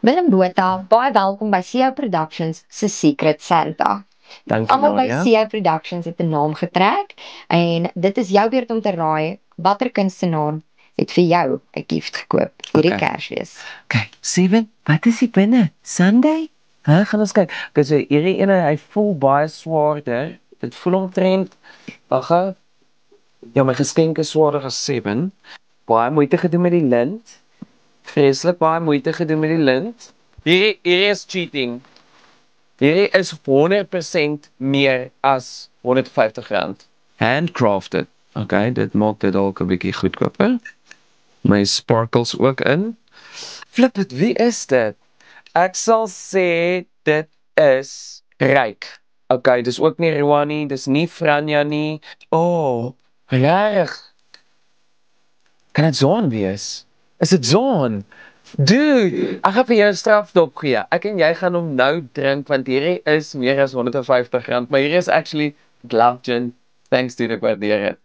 Willem Botha, baie welkom by CEO Productions se Secret Santa. Dankie Almal by Nadia. CEO Productions het 'n naam getrek en dit is jou beurt om te raai watter kunstenaar het vir jou 'n gift gekoop hierdie Okay. Kersfees. Okay, Steven, wat is hier binne? Sunday? Gaan ons kyk. Okay, so hierdie ene, hy voel baie swaarder. Dit voel omtrent, wag. Ja, my geskenk is swaarder as 7. Baie moeite gedoen met die lint. Vreeslik baie moeite gedoen met die lint. Hierdie is cheating. Hierdie is 100% meer as R150. Handcrafted. Okay, dit maak dit dalk 'n bietjie goedkoper. My sparkles ook in. Flip dit, wie is dit? Ek sal sê dit is Ryk. Okay, dis ook nie Rwani, dis nie Franja nie. Oh, reg. Kan dit Zon wees? Is dit Zon? Dude, ek gaan vir jou 'n strafdop gee. Ek en jy gaan hom nou drink want hierdie is meer as R150, maar hierdie is actually Glove Gin. Thanks dude, ek waardeer dit.